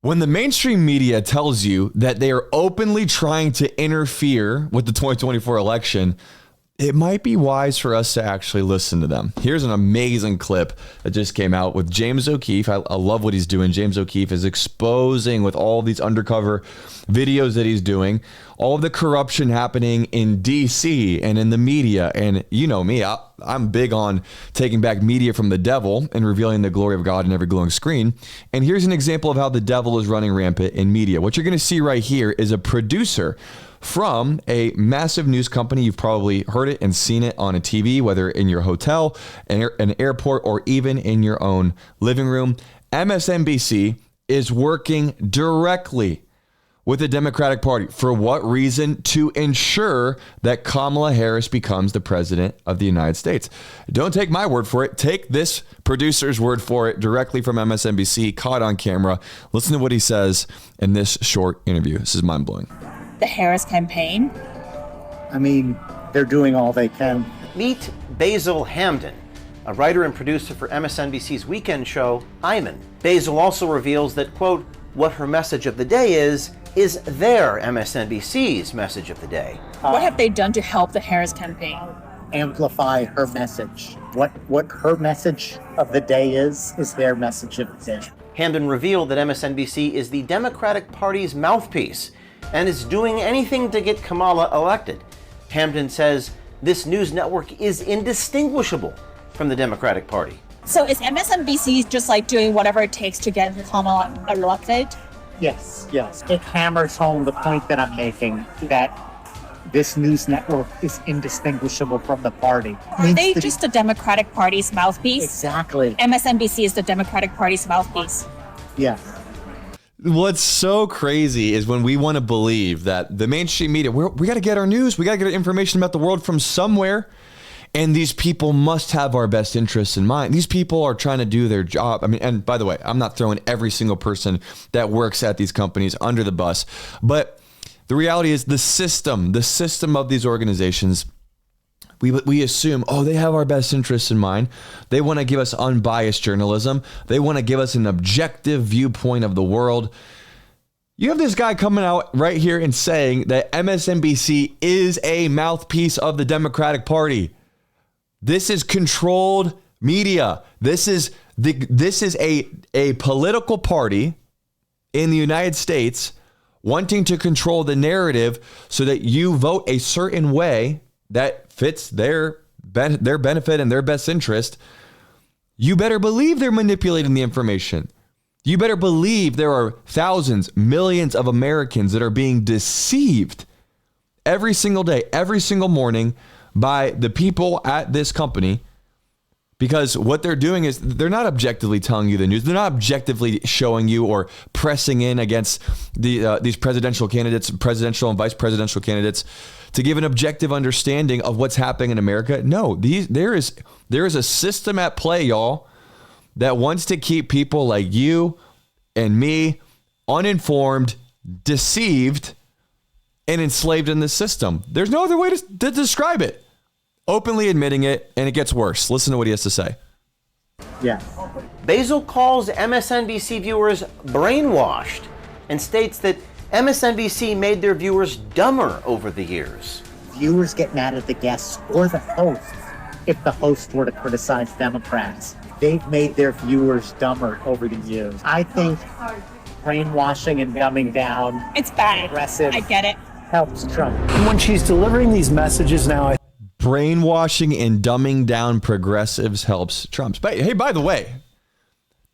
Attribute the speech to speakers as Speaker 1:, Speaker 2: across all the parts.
Speaker 1: When the mainstream media tells you that they are openly trying to interfere with the 2024 election, it might be wise for us to actually listen to them. Here's an amazing clip that just came out with James O'Keefe. I love what he's doing. James O'Keefe is exposing with all these undercover videos that he's doing, all of the corruption happening in DC and in the media. And you know me, I'm big on taking back media from the devil and revealing the glory of God in every glowing screen. And here's an example of how the devil is running rampant in media. What you're going to see right here is a producer from a massive news company. You've probably heard it and seen it on a TV, whether in your hotel, an airport, or even in your own living room. MSNBC is working directly with the Democratic Party. For what reason? To ensure that Kamala Harris becomes the president of the United States. Don't take my word for it. Take this producer's word for it, directly from MSNBC, caught on camera. Listen to what he says in this short interview. This is mind-blowing.
Speaker 2: The Harris campaign?
Speaker 3: I mean, they're doing all they can.
Speaker 4: Meet Basil Hamden, a writer and producer for MSNBC's weekend show, Iman. Basil also reveals that, quote, what her message of the day is their MSNBC's message of the day.
Speaker 2: What have they done to help the Harris campaign?
Speaker 3: Amplify her message. What her message of the day is their message of the day.
Speaker 4: Hamden revealed that MSNBC is the Democratic Party's mouthpiece and is doing anything to get Kamala elected. Hamden says this news network is indistinguishable from the Democratic Party.
Speaker 2: So is MSNBC just like doing whatever it takes to get Kamala elected?
Speaker 3: Yes. It hammers home the point that I'm making, that this news network is indistinguishable from the party.
Speaker 2: Are they just the Democratic Party's mouthpiece?
Speaker 3: Exactly.
Speaker 2: MSNBC is the Democratic Party's mouthpiece.
Speaker 3: Yeah.
Speaker 1: What's so crazy is when we want to believe that the mainstream media, we got to get our news, we got to get our information about the world from somewhere. And these people must have our best interests in mind. These people are trying to do their job. I mean, and by the way, I'm not throwing every single person that works at these companies under the bus, but the reality is the system of these organizations, we assume, oh, they have our best interests in mind. They want to give us unbiased journalism. They want to give us an objective viewpoint of the world. You have this guy coming out right here and saying that MSNBC is a mouthpiece of the Democratic Party. This is controlled media. This is a political party in the United States wanting to control the narrative so that you vote a certain way that fits their benefit and their best interest. You better believe they're manipulating the information. You better believe there are thousands, millions of Americans that are being deceived every single day, every single morning by the people at this company, because what they're doing is they're not objectively telling you the news. They're not objectively showing you or pressing in against these presidential candidates, presidential and vice presidential candidates, to give an objective understanding of what's happening in America. No, there is a system at play, y'all, that wants to keep people like you and me uninformed, deceived, and enslaved in this system. There's no other way to describe it. Openly admitting it, and it gets worse. Listen to what he has to say.
Speaker 3: Yeah.
Speaker 4: Basil calls MSNBC viewers brainwashed and states that MSNBC made their viewers dumber over the years.
Speaker 3: Viewers get mad at the guests or the hosts if the hosts were to criticize Democrats. They've made their viewers dumber over the years. I think brainwashing and dumbing down,
Speaker 2: it's bad.
Speaker 3: Aggressive,
Speaker 2: I get it.
Speaker 3: Helps Trump.
Speaker 5: When she's delivering these messages now,
Speaker 1: brainwashing and dumbing down progressives helps Trump. But hey, by the way,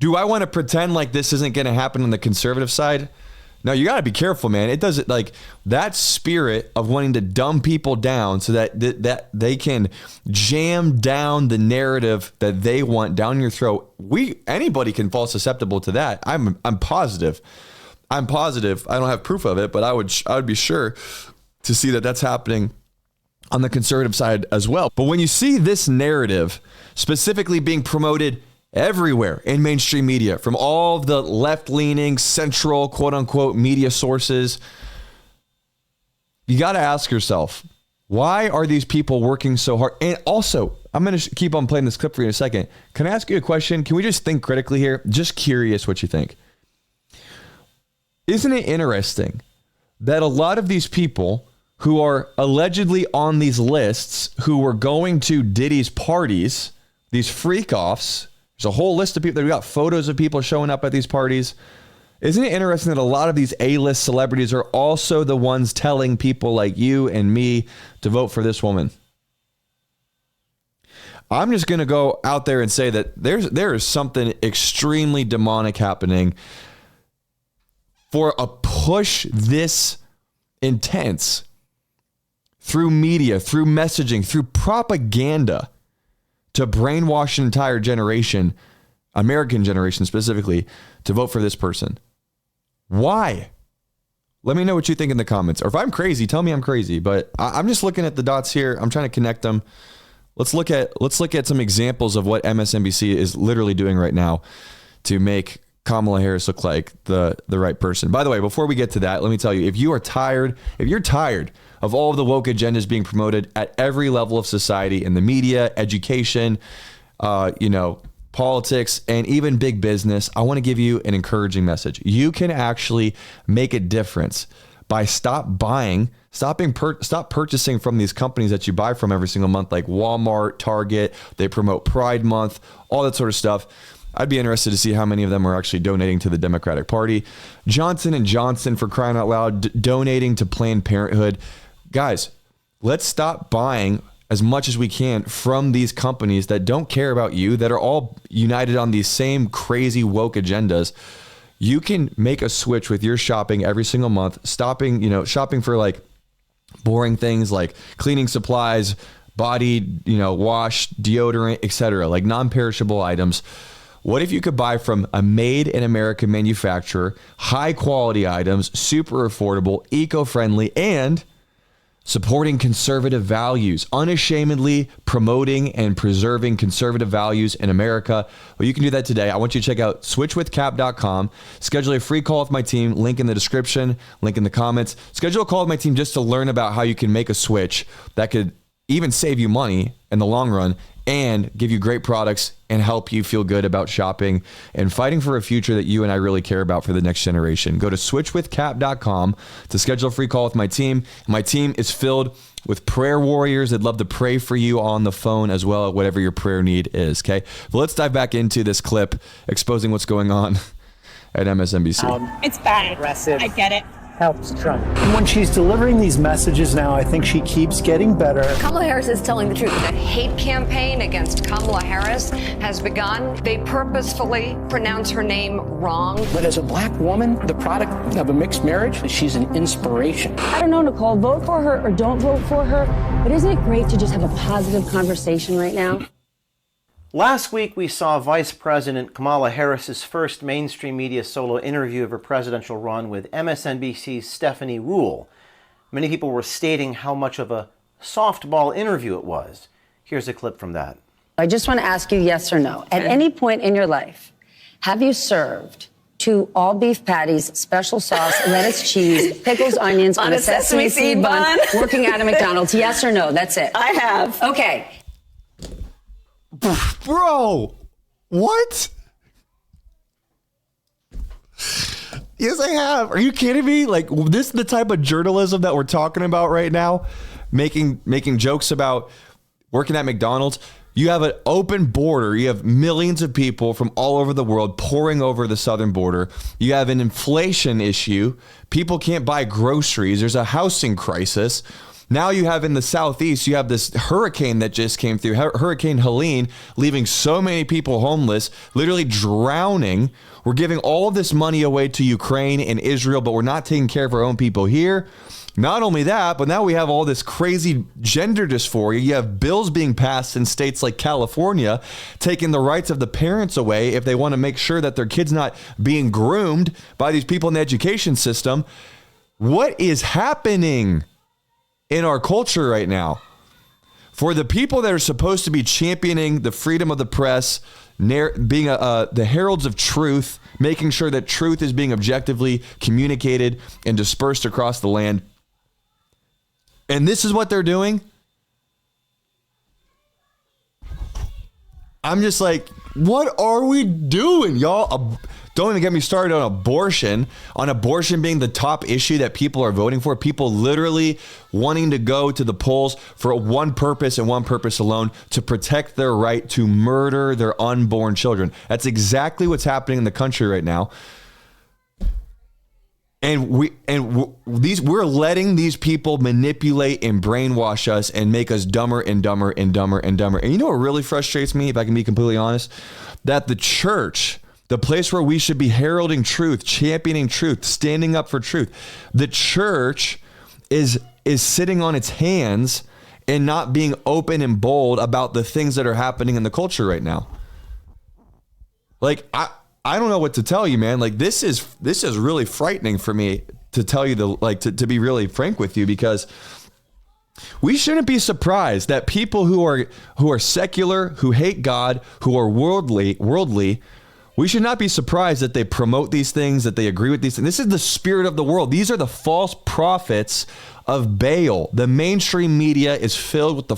Speaker 1: do I want to pretend like this isn't going to happen on the conservative side? No, you got to be careful, man. It doesn't, like, that spirit of wanting to dumb people down so that they can jam down the narrative that they want down your throat. Anybody can fall susceptible to that. I'm positive. I don't have proof of it, but I would be sure to see that that's happening on the conservative side as well. But when you see this narrative specifically being promoted everywhere in mainstream media from all of the left-leaning, central, quote-unquote, media sources, you got to ask yourself, why are these people working so hard? And also, I'm going to keep on playing this clip for you in a second. Can I ask you a question? Can we just think critically here? Just curious what you think. Isn't it interesting that a lot of these people who are allegedly on these lists, who were going to Diddy's parties, these freak-offs, there's a whole list of people, we got photos of people showing up at these parties. Isn't it interesting that a lot of these A-list celebrities are also the ones telling people like you and me to vote for this woman? I'm just going to go out there and say that there is something extremely demonic happening for a push this intense through media, through messaging, through propaganda to brainwash an entire generation, American generation specifically, to vote for this person. Why? Let me know what you think in the comments. Or if I'm crazy, tell me I'm crazy. But I'm just looking at the dots here. I'm trying to connect them. Let's look at some examples of what MSNBC is literally doing right now to make Kamala Harris look like the right person. By the way, before we get to that, let me tell you, if you're tired of all of the woke agendas being promoted at every level of society, in the media, education, politics, and even big business, I want to give you an encouraging message. You can actually make a difference by stop purchasing from these companies that you buy from every single month, like Walmart, Target. They promote Pride Month, all that sort of stuff. I'd be interested to see how many of them are actually donating to the Democratic Party. Johnson & Johnson, for crying out loud, donating to Planned Parenthood. Guys, let's stop buying as much as we can from these companies that don't care about you, that are all united on these same crazy woke agendas. You can make a switch with your shopping every single month, shopping for like boring things like cleaning supplies, body, wash, deodorant, etc., like non-perishable items. What if you could buy from a made in America manufacturer, high quality items, super affordable, eco-friendly, and supporting conservative values, unashamedly promoting and preserving conservative values in America? Well, you can do that today. I want you to check out switchwithcap.com. Schedule a free call with my team. Link in the description, link in the comments. Schedule a call with my team just to learn about how you can make a switch that could even save you money in the long run and give you great products and help you feel good about shopping and fighting for a future that you and I really care about for the next generation. Go to switchwithcap.com to schedule a free call with my team. My team is filled with prayer warriors that'd love to pray for you on the phone as well, whatever your prayer need is, okay? But let's dive back into this clip exposing what's going on at MSNBC.
Speaker 2: It's bad.
Speaker 3: Aggressive.
Speaker 2: I get it.
Speaker 3: Helps Trump.
Speaker 5: When she's delivering these messages now, I think she keeps getting better.
Speaker 6: Kamala Harris is telling the truth. The hate campaign against Kamala Harris has begun. They purposefully pronounce her name wrong.
Speaker 7: But as a black woman, the product of a mixed marriage, she's an inspiration.
Speaker 8: I don't know, Nicole, vote for her or don't vote for her, but isn't it great to just have a positive conversation right now?
Speaker 4: Last week, we saw Vice President Kamala Harris's first mainstream media solo interview of her presidential run with MSNBC's Stephanie Ruhle. Many people were stating how much of a softball interview it was. Here's a clip from that.
Speaker 8: I just want to ask you yes or no. At any point in your life, have you served 2 all beef patties, special sauce, lettuce, cheese, pickles, onions on a sesame seed bun, working at a McDonald's? Yes or no? That's it.
Speaker 6: I have.
Speaker 8: Okay.
Speaker 1: Bro, what? Yes, I have. Are you kidding me? Like, this is the type of journalism that we're talking about right now, making jokes about working at McDonald's. You have an open border. You have millions of people from all over the world pouring over the southern border. You have an inflation issue. People can't buy groceries. There's a housing crisis. Now you have in the southeast, you have this hurricane that just came through, Hurricane Helene, leaving so many people homeless, literally drowning. We're giving all of this money away to Ukraine and Israel, but we're not taking care of our own people here. Not only that, but now we have all this crazy gender dysphoria. You have bills being passed in states like California, taking the rights of the parents away if they want to make sure that their kid's not being groomed by these people in the education system. What is happening in our culture right now? For the people that are supposed to be championing the freedom of the press, being the heralds of truth, making sure that truth is being objectively communicated and dispersed across the land, and this is what they're doing. I'm just like, what are we doing, y'all? Don't even get me started on abortion being the top issue that people are voting for. People literally wanting to go to the polls for one purpose and one purpose alone, to protect their right to murder their unborn children. That's exactly what's happening in the country right now. And we're letting these people manipulate and brainwash us and make us dumber and dumber and dumber and dumber. And you know what really frustrates me, if I can be completely honest? That the church, the place where we should be heralding truth, championing truth, standing up for truth, the church is sitting on its hands and not being open and bold about the things that are happening in the culture right now. Like, I don't know what to tell you, man. Like, this is really frightening for me, to tell you to be really frank with you, because we shouldn't be surprised that people who are secular, who hate God, who are worldly, we should not be surprised that they promote these things, that they agree with these things. This is the spirit of the world. These are the false prophets of Baal. The mainstream media is filled with the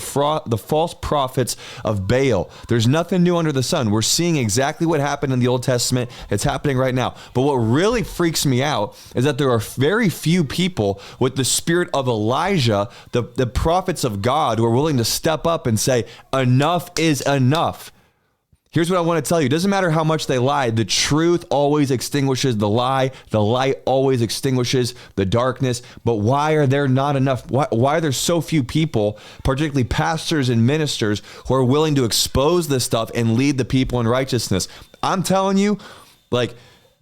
Speaker 1: false prophets of Baal. There's nothing new under the sun. We're seeing exactly what happened in the Old Testament. It's happening right now. But what really freaks me out is that there are very few people with the spirit of Elijah, the prophets of God, who are willing to step up and say, enough is enough. Here's what I want to tell you. It doesn't matter how much they lie. The truth always extinguishes the lie. The light always extinguishes the darkness. But why are there not enough? Why are there so few people, particularly pastors and ministers, who are willing to expose this stuff and lead the people in righteousness? I'm telling you, like,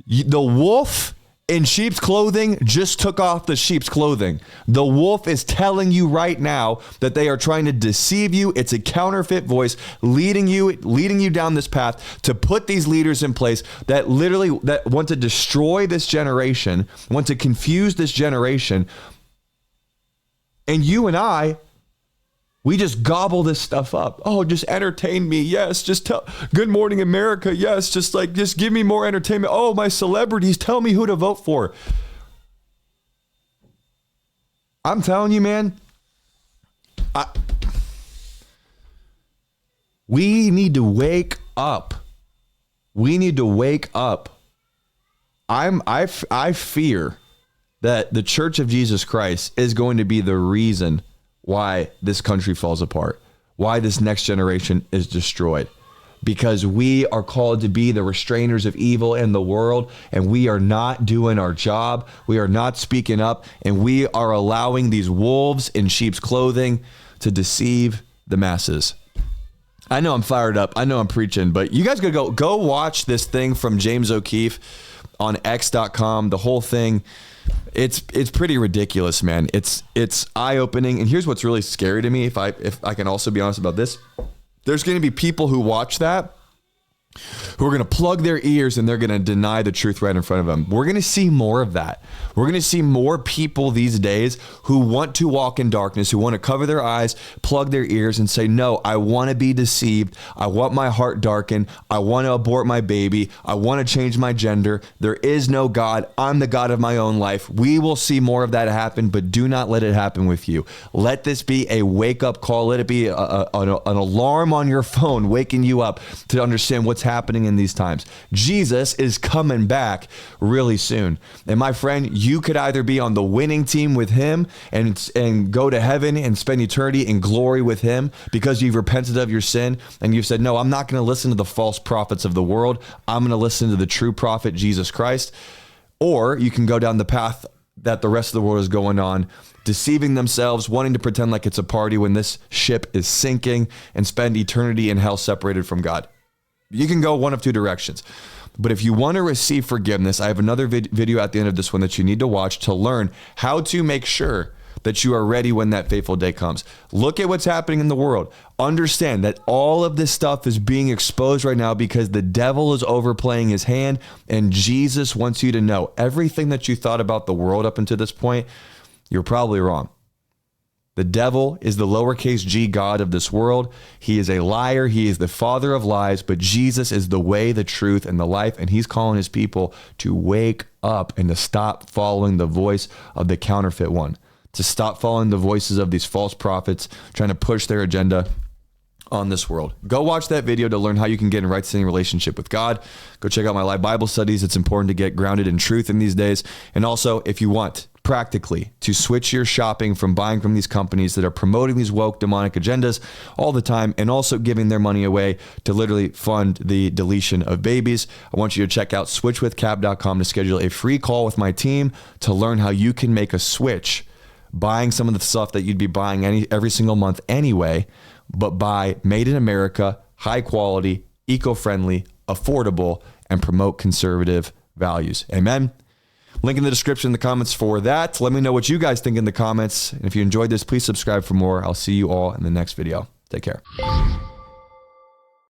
Speaker 1: the wolf in sheep's clothing just took off the sheep's clothing. The wolf is telling you right now that they are trying to deceive you. It's a counterfeit voice leading you down this path to put these leaders in place that want to destroy this generation, want to confuse this generation. And you and I, we just gobble this stuff up. Oh, just entertain me. Yes. Just tell Good Morning America. Yes. Just give me more entertainment. Oh, my celebrities, tell me who to vote for. I'm telling you, man, we need to wake up. We need to wake up. I fear that the Church of Jesus Christ is going to be the reason why this country falls apart, why this next generation is destroyed, because we are called to be the restrainers of evil in the world, and we are not doing our job. We are not speaking up, and we are allowing these wolves in sheep's clothing to deceive the masses. I know I'm fired up. I know I'm preaching, but you guys gotta go watch this thing from James O'Keefe on X.com, the whole thing. It's pretty ridiculous, man. It's eye-opening. And here's what's really scary to me, if I can also be honest about this. There's going to be people who watch that who are going to plug their ears and they're going to deny the truth right in front of them. We're going to see more of that. We're going to see more people these days who want to walk in darkness, who want to cover their eyes, plug their ears and say, no, I want to be deceived. I want my heart darkened. I want to abort my baby. I want to change my gender. There is no God. I'm the God of my own life. We will see more of that happen, but do not let it happen with you. Let this be a wake-up call. Let it be an alarm on your phone waking you up to understand what's happening in these times. Jesus is coming back really soon. And my friend, you could either be on the winning team with him and go to heaven and spend eternity in glory with him because you've repented of your sin and you've said, no, I'm not going to listen to the false prophets of the world. I'm going to listen to the true prophet, Jesus Christ. Or you can go down the path that the rest of the world is going on, deceiving themselves, wanting to pretend like it's a party when this ship is sinking, and spend eternity in hell separated from God. You can go one of two directions. But if you want to receive forgiveness, I have another video at the end of this one that you need to watch to learn how to make sure that you are ready when that fateful day comes. Look at what's happening in the world. Understand that all of this stuff is being exposed right now because the devil is overplaying his hand, and Jesus wants you to know everything that you thought about the world up until this point, you're probably wrong. The devil is the lowercase g God of this world. He is a liar. He is the father of lies, but Jesus is the way, the truth, and the life. And he's calling his people to wake up and to stop following the voice of the counterfeit one, to stop following the voices of these false prophets trying to push their agenda. on this world. Go watch that video to learn how you can get in right standing relationship with God. Go check out my live Bible studies. It's important to get grounded in truth in these days. And also, if you want practically to switch your shopping from buying from these companies that are promoting these woke demonic agendas all the time and also giving their money away to literally fund the deletion of babies, I want you to check out switchwithcap.com to schedule a free call with my team to learn how you can make a switch, buying some of the stuff that you'd be buying every single month anyway, but buy made in America, high quality, eco-friendly, affordable, and promote conservative values. Amen. Link in the description in the comments for that. Let me know what you guys think in the comments. And if you enjoyed this, please subscribe for more. I'll see you all in the next video. Take care.